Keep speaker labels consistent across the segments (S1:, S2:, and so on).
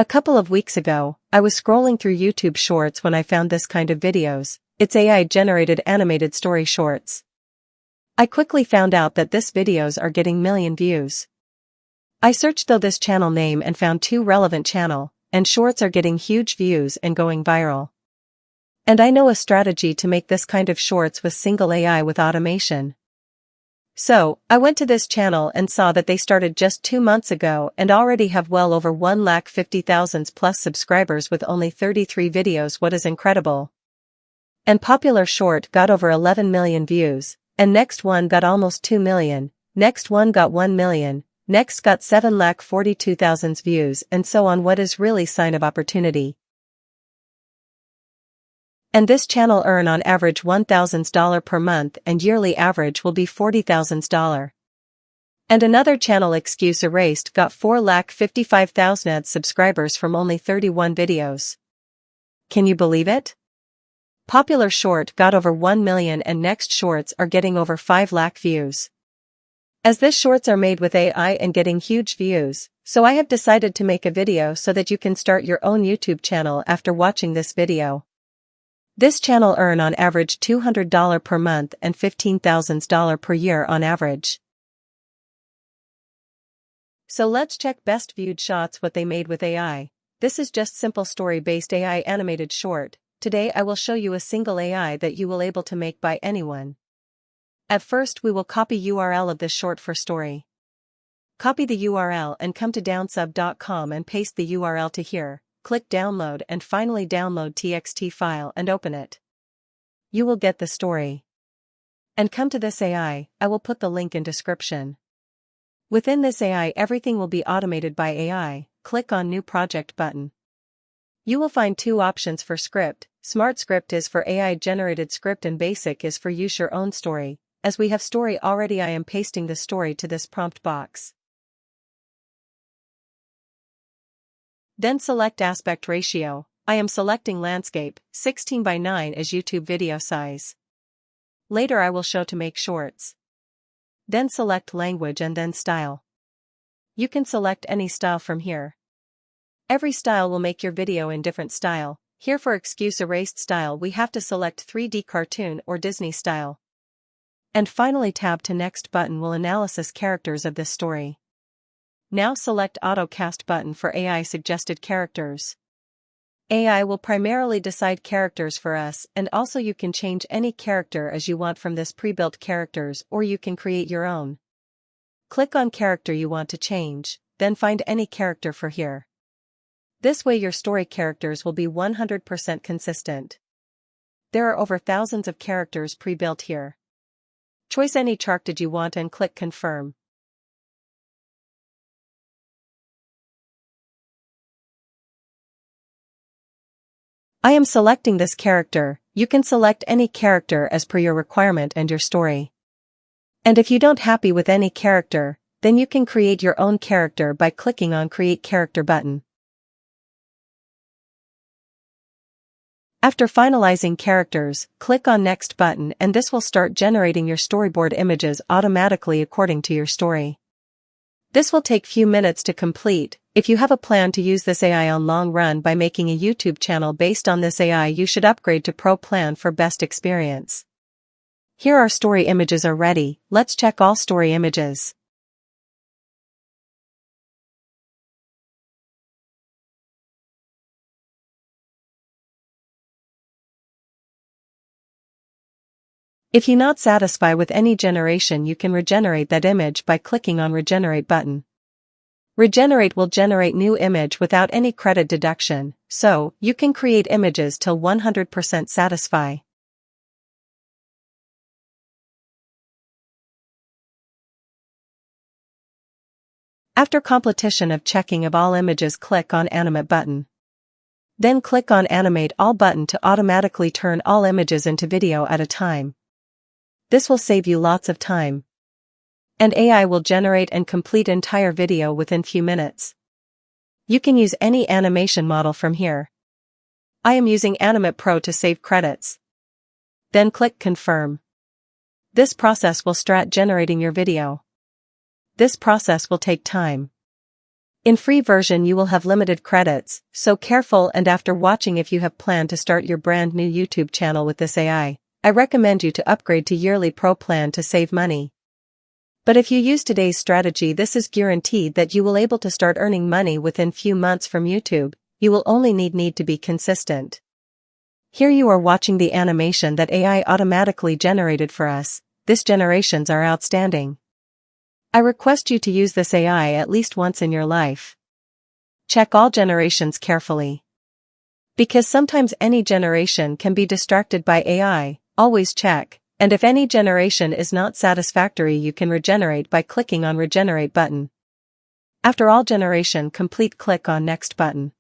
S1: A couple of weeks ago, I was scrolling through YouTube Shorts when I found this kind of videos. It's AI-generated animated story shorts. I quickly found out that this videos are getting million views. I searched though this channel name and found two relevant channel, and shorts are getting huge views and going viral. And I know a strategy to make this kind of shorts with single AI with automation. So, I went to this channel and saw that they started just 2 months ago and already have well over 150,000 plus subscribers with only 33 videos. What is incredible. And popular short got over 11 million views, and next one got almost 2 million, next one got 1 million, next got 742,000 views, and so on. What is really sign of opportunity. And this channel earn on average $1,000 per month and yearly average will be $40,000. And another channel Excuse Erased got 455,000 subscribers from only 31 videos. Can you believe it? Popular short got over 1 million and next shorts are getting over 5 lakh views. As this shorts are made with AI and getting huge views, so I have decided to make a video so that you can start your own YouTube channel after watching this video. This channel earn on average $200 per month and $15,000 per year on average. So let's check best viewed shots what they made with AI. This is just simple story-based AI animated short. Today I will show you a single AI that you will able to make by anyone. At first we will copy URL of this short for story. Copy the URL and come to downsub.com and paste the URL to here. Click download and finally download TXT file and open it. You will get the story. And come to this AI, I will put the link in description. Within this AI everything will be automated by AI, click on new project button. You will find two options for script, Smart Script is for AI generated script and Basic is for use your own story. As we have story already I am pasting the story to this prompt box. Then select aspect ratio. I am selecting landscape, 16 by 9 as YouTube video size. Later I will show to make shorts. Then select language and then style. You can select any style from here. Every style will make your video in different style. Here for Excuse Erased style we have to select 3D cartoon or Disney style. And finally tab to next button will analysis characters of this story. Now select Auto Cast button for AI suggested characters. AI will primarily decide characters for us and also you can change any character as you want from this pre-built characters or you can create your own. Click on character you want to change, then find any character for here. This way your story characters will be 100% consistent. There are over thousands of characters pre-built here. Choose any chart did you want and click confirm. I am selecting this character. You can select any character as per your requirement and your story. And if you don't happy with any character, then you can create your own character by clicking on Create Character button. After finalizing characters, click on Next button and this will start generating your storyboard images automatically according to your story. This will take few minutes to complete. If you have a plan to use this AI on long run by making a YouTube channel based on this AI you should upgrade to Pro plan for best experience. Here our story images are ready, let's check all story images. If you not satisfied with any generation you can regenerate that image by clicking on Regenerate button. Regenerate will generate new image without any credit deduction, so you can create images till 100% satisfy. After completion of checking of all images click on Animate button. Then click on Animate All button to automatically turn all images into video at a time. This will save you lots of time. And AI will generate and complete entire video within few minutes. You can use any animation model from here. I am using Animate Pro to save credits. Then click Confirm. This process will start generating your video. This process will take time. In free version you will have limited credits, so careful, and after watching, if you have planned to start your brand new YouTube channel with this AI, I recommend you to upgrade to yearly pro plan to save money. But if you use today's strategy, this is guaranteed that you will able to start earning money within few months from YouTube. You will only need to be consistent. Here you are watching the animation that AI automatically generated for us. These generations are outstanding. I request you to use this AI at least once in your life. Check all generations carefully. Because sometimes any generation can be distracted by AI, always check, and if any generation is not satisfactory you can regenerate by clicking on Regenerate button. After all generation complete, click on Next button.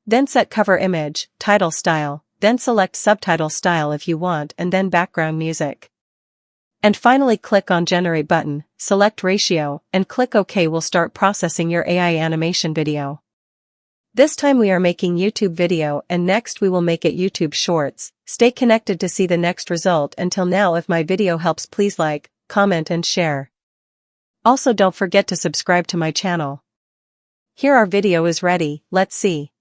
S1: Then set cover image, title style, then select subtitle style if you want, and then background music. And finally click on Generate button, select ratio, and click OK. Will start processing your AI animation video. This time we are making YouTube video, and next we will make it YouTube Shorts. Stay connected to see the next result. Until now, if my video helps, please like, comment and share. Also don't forget to subscribe to my channel. Here our video is ready, let's see.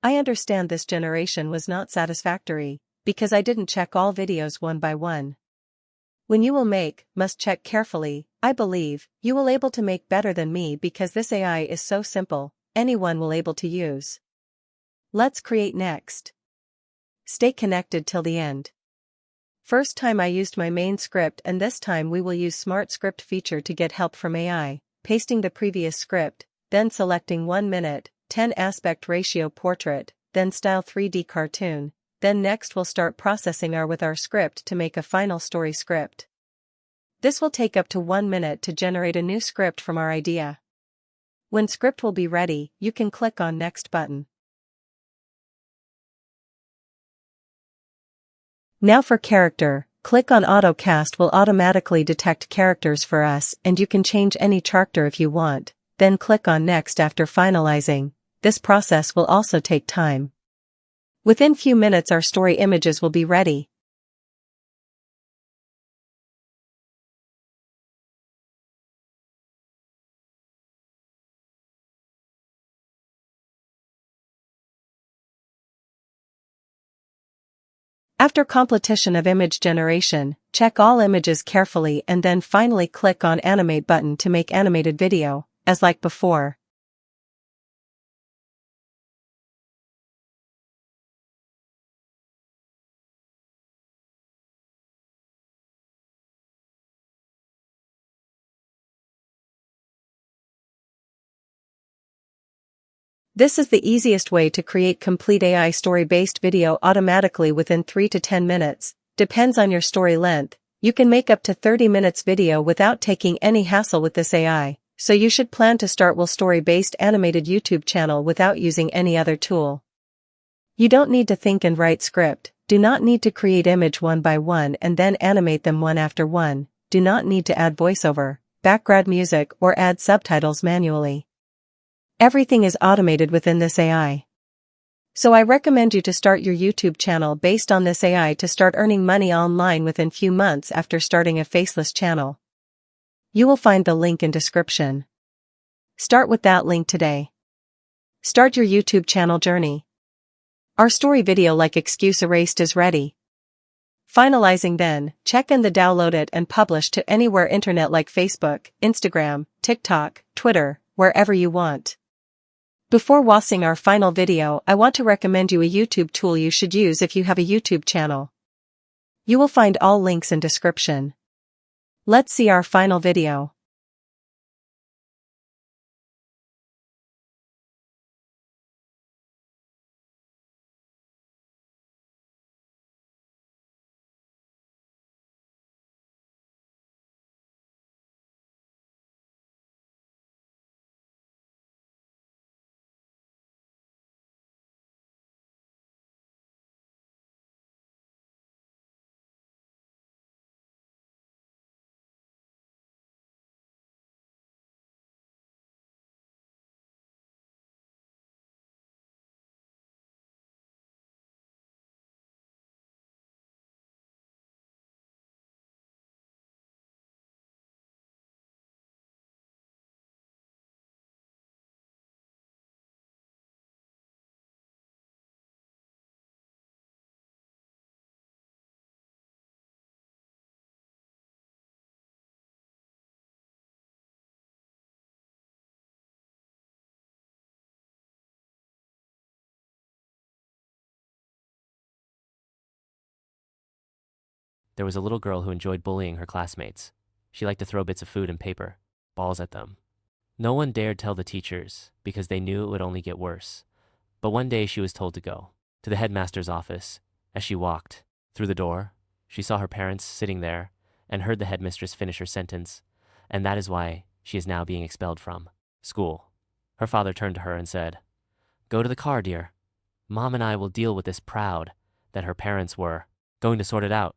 S1: I understand this generation was not satisfactory, because I didn't check all videos one by one. When you will make, must check carefully. I believe, you will able to make better than me, because this AI is so simple, anyone will able to use. Let's create next. Stay connected till the end. First time I used my main script, and this time we will use Smart Script feature to get help from AI, pasting the previous script, then selecting 1 minute, 10 aspect ratio portrait, then style 3D cartoon, then next we'll start processing with our script to make a final story script. This will take up to 1 minute to generate a new script from our idea. When script will be ready, you can click on Next button. Now for character, click on AutoCast. Will automatically detect characters for us, and you can change any character if you want, then click on Next after finalizing. This process will also take time. Within few minutes our story images will be ready. After completion of image generation, check all images carefully and then finally click on Animate button to make animated video, as like before. This is the easiest way to create complete AI story-based video automatically within 3 to 10 minutes, depends on your story length. You can make up to 30 minutes video without taking any hassle with this AI, so you should plan to start your story-based animated YouTube channel without using any other tool. You don't need to think and write script, do not need to create image one by one and then animate them one after one, do not need to add voiceover, background music or add subtitles manually. Everything is automated within this AI. So I recommend you to start your YouTube channel based on this AI to start earning money online within few months after starting a faceless channel. You will find the link in description. Start with that link today. Start your YouTube channel journey. Our story video like Excuse Erased is ready. Finalizing then, check in the download it and publish to anywhere internet like Facebook, Instagram, TikTok, Twitter, wherever you want. Before watching our final video, I want to recommend you a YouTube tool you should use if you have a YouTube channel. You will find all links in description. Let's see our final video.
S2: There was a little girl who enjoyed bullying her classmates. She liked to throw bits of food and paper, balls at them. No one dared tell the teachers because they knew it would only get worse. But one day she was told to go to the headmaster's office. As she walked through the door, she saw her parents sitting there and heard the headmistress finish her sentence, and that is why she is now being expelled from school. Her father turned to her and said, "Go to the car, dear. Mom and I will deal with this," proud that her parents were going to sort it out.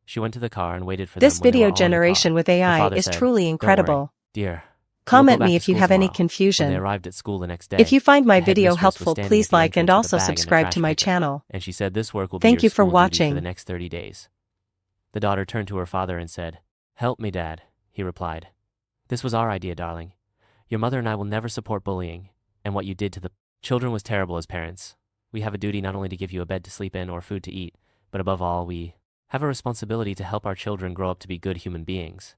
S2: She went to the car and waited for them.
S1: This video generation with AI is truly incredible.
S2: "Dear,
S1: comment me if you have any confusion.
S2: When they arrived at school the next day,
S1: if you find my
S2: the
S1: video
S2: headmistress was
S1: helpful,
S2: standing
S1: please
S2: at the
S1: like and
S2: entrance with a
S1: also
S2: bag and a
S1: subscribe
S2: trash
S1: to my
S2: picker,
S1: channel.
S2: and she said this work will be
S1: Thank
S2: your
S1: you for
S2: school duty
S1: watching.
S2: for the next 30 days. The daughter turned to her father and said, "Help me, Dad," he replied. "This was our idea, darling. Your mother and I will never support bullying, and what you did to the children was terrible. As parents, we have a duty not only to give you a bed to sleep in or food to eat, but above all, we have a responsibility to help our children grow up to be good human beings."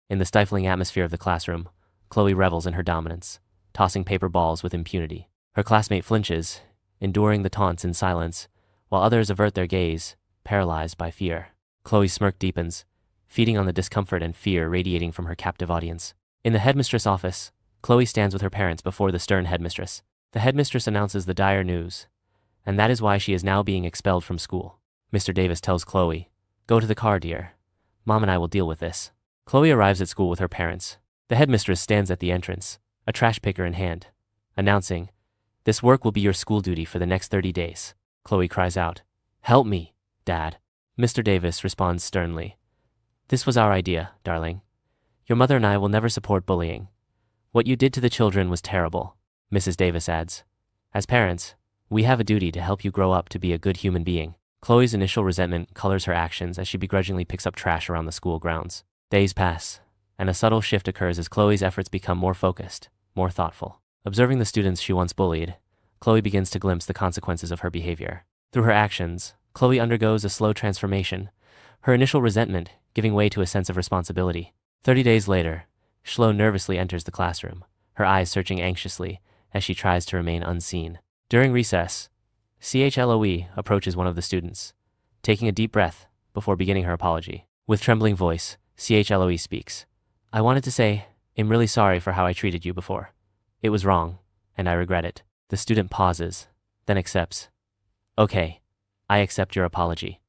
S2: In the stifling atmosphere of the classroom, Chloe revels in her dominance, tossing paper balls with impunity. Her classmate flinches, enduring the taunts in silence, while others avert their gaze, paralyzed by fear. Chloe's smirk deepens, feeding on the discomfort and fear radiating from her captive audience. In the headmistress' office, Chloe stands with her parents before the stern headmistress. The headmistress announces the dire news, and that is why she is now being expelled from school. Mr. Davis tells Chloe, "Go to the car, dear. Mom and I will deal with this." Chloe arrives at school with her parents. The headmistress stands at the entrance, a trash picker in hand, announcing, "This work will be your school duty for the next 30 days. Chloe cries out, "Help me, Dad." Mr. Davis responds sternly, "This was our idea, darling. Your mother and I will never support bullying. What you did to the children was terrible." Mrs. Davis adds, "As parents, we have a duty to help you grow up to be a good human being." Chloe's initial resentment colors her actions as she begrudgingly picks up trash around the school grounds. Days pass, and a subtle shift occurs as Chloe's efforts become more focused, more thoughtful. Observing the students she once bullied, Chloe begins to glimpse the consequences of her behavior. Through her actions, Chloe undergoes a slow transformation, her initial resentment giving way to a sense of responsibility. 30 days later, Schlo nervously enters the classroom, her eyes searching anxiously as she tries to remain unseen. During recess, Chloe approaches one of the students, taking a deep breath before beginning her apology. With trembling voice, Chloe speaks, "I wanted to say, I'm really sorry for how I treated you before. It was wrong, and I regret it." The student pauses, then accepts. "Okay, I accept your apology."